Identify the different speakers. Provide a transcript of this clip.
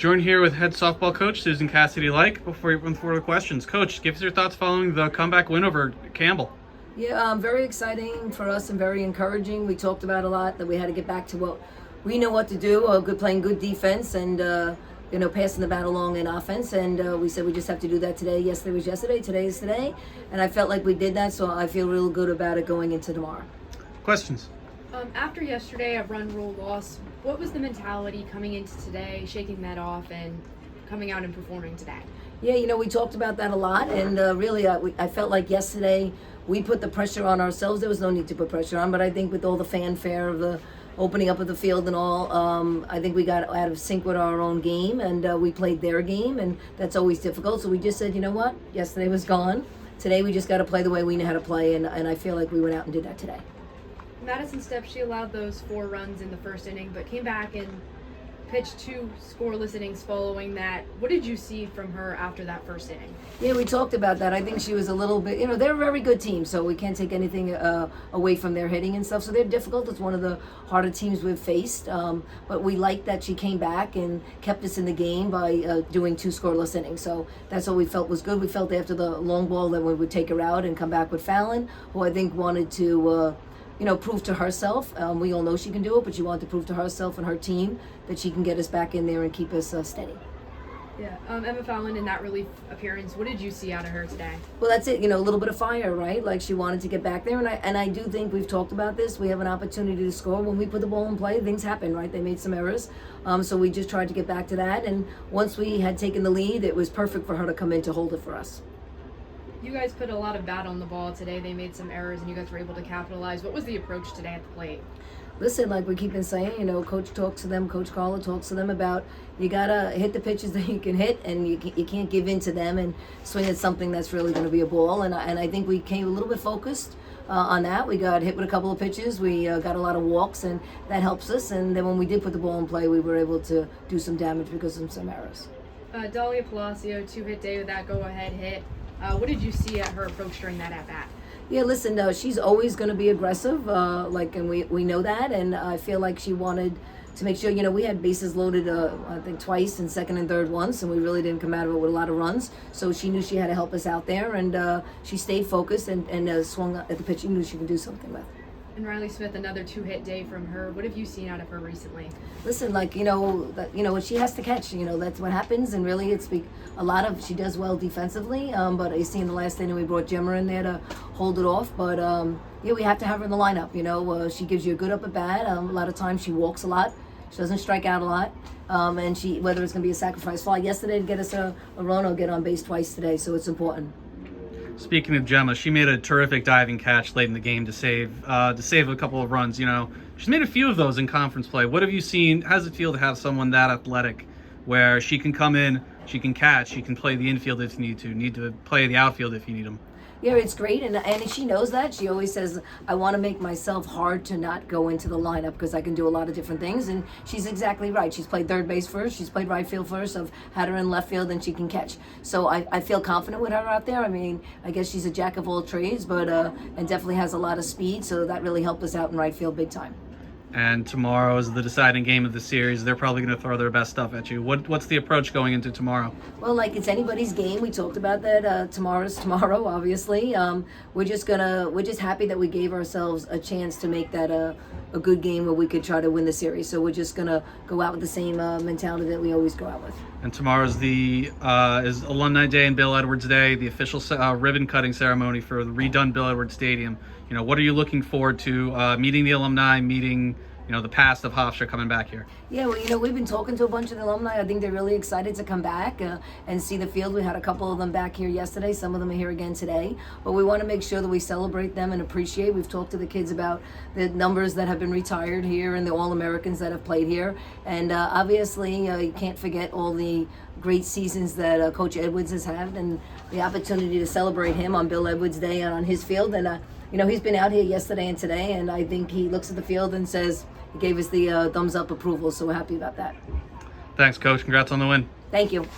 Speaker 1: Joined here with head softball coach Susan Cassidy-Lyke. Before we run through the questions, Coach, give us your thoughts following the comeback win over Campbell.
Speaker 2: Yeah, very exciting for us and very encouraging. We talked about a lot that we had to get back to what we know what to do, playing good defense and passing the bat along in offense. And we said we just have to do that today. Yesterday was yesterday, today is today. And I felt like we did that, so I feel real good about it going into tomorrow.
Speaker 1: Questions?
Speaker 3: After yesterday, a run rule loss, what was the mentality coming into today, shaking that off and coming out and performing today?
Speaker 2: Yeah, we talked about that a lot, and really I felt like yesterday we put the pressure on ourselves. There was no need to put pressure on, but I think with all the fanfare of the opening up of the field and all, I think we got out of sync with our own game, and we played their game, and that's always difficult. So we just said, you know what, yesterday was gone. Today we just got to play the way we know how to play, and I feel like we went out and did that today.
Speaker 3: Madison Steps, she allowed those 4 runs in the first inning, but came back and pitched 2 scoreless innings following that. What did you see from her after that first inning?
Speaker 2: Yeah, we talked about that. I think she was a little bit, they're a very good team, so we can't take anything away from their hitting and stuff. So they're difficult. It's one of the harder teams we've faced. But we liked that she came back and kept us in the game by doing 2 scoreless innings. So that's what we felt was good. We felt after the long ball that we would take her out and come back with Fallon, who I think wanted to prove to herself. We all know she can do it, but she wanted to prove to herself and her team that she can get us back in there and keep us steady.
Speaker 3: Yeah, Emma Fallon in that relief appearance, what did you see out of her today?
Speaker 2: Well, that's it. A little bit of fire, right? Like she wanted to get back there, and I do think we've talked about this. We have an opportunity to score when we put the ball in play. Things happen, right? They made some errors, so we just tried to get back to that. And once we had taken the lead, it was perfect for her to come in to hold it for us.
Speaker 3: You guys put a lot of bat on the ball today. They made some errors, and you guys were able to capitalize. What was the approach today at the plate?
Speaker 2: Listen, like we keep on saying, Coach talks to them, Coach Carla talks to them about you got to hit the pitches that you can hit, and you can't give in to them and swing at something that's really going to be a ball. And I think we came a little bit focused on that. We got hit with a couple of pitches. We got a lot of walks, and that helps us. And then when we did put the ball in play, we were able to do some damage because of some errors.
Speaker 3: Dahlia Palacio, 2-hit day with that go-ahead hit. What did you see at her approach during that at-bat?
Speaker 2: Yeah, listen, she's always going to be aggressive, and we know that, and I feel like she wanted to make sure, we had bases loaded, I think twice, and second and third once, and we really didn't come out of it with a lot of runs, so she knew she had to help us out there, and she stayed focused and swung at the pitch she knew she could do something with.
Speaker 3: And Riley Smith, another 2-hit day from her. What have you seen out of her recently?
Speaker 2: Listen, what she has to catch, that's what happens, and really she does well defensively, but you see in the last inning we brought Gemma in there to hold it off, but we have to have her in the lineup, she gives you a good up at bat, a lot of times she walks a lot, she doesn't strike out a lot, and whether it's going to be a sacrifice fly yesterday to get us a run or get on base twice today, so it's important.
Speaker 1: Speaking of Gemma, she made a terrific diving catch late in the game to save a couple of runs. She's made a few of those in conference play. What have you seen? How does it feel to have someone that athletic, where she can come in, she can catch, she can play the infield if you need to play the outfield if you need them?
Speaker 2: Yeah, it's great, and she knows that. She always says, I want to make myself hard to not go into the lineup because I can do a lot of different things, and she's exactly right. She's played third base first, she's played right field first, I've had her in left field, and she can catch. So I feel confident with her out there. I guess she's a jack of all trades, but and definitely has a lot of speed, so that really helped us out in right field big time.
Speaker 1: And tomorrow is the deciding game of the series. They're probably going to throw their best stuff at you. What's the approach going into tomorrow?
Speaker 2: Well, it's anybody's game. We talked about that. Tomorrow's tomorrow, obviously. We're just happy that we gave ourselves a chance to make that a good game where we could try to win the series. So we're just gonna go out with the same mentality that we always go out with.
Speaker 1: And tomorrow's is Alumni Day and Bill Edwards Day, the official ribbon cutting ceremony for the redone Bill Edwards Stadium. What are you looking forward to? Meeting the alumni, meeting the past of Hofstra coming back here.
Speaker 2: Yeah, well, we've been talking to a bunch of the alumni. I think they're really excited to come back and see the field. We had a couple of them back here yesterday. Some of them are here again today. But we want to make sure that we celebrate them and appreciate. We've talked to the kids about the numbers that have been retired here and the All-Americans that have played here. And obviously, you can't forget all the great seasons that Coach Edwards has had and the opportunity to celebrate him on Bill Edwards Day and on his field. And, he's been out here yesterday and today, and I think he looks at the field and says, he gave us the thumbs up approval, so we're happy about that.
Speaker 1: Thanks, Coach. Congrats on the win.
Speaker 2: Thank you.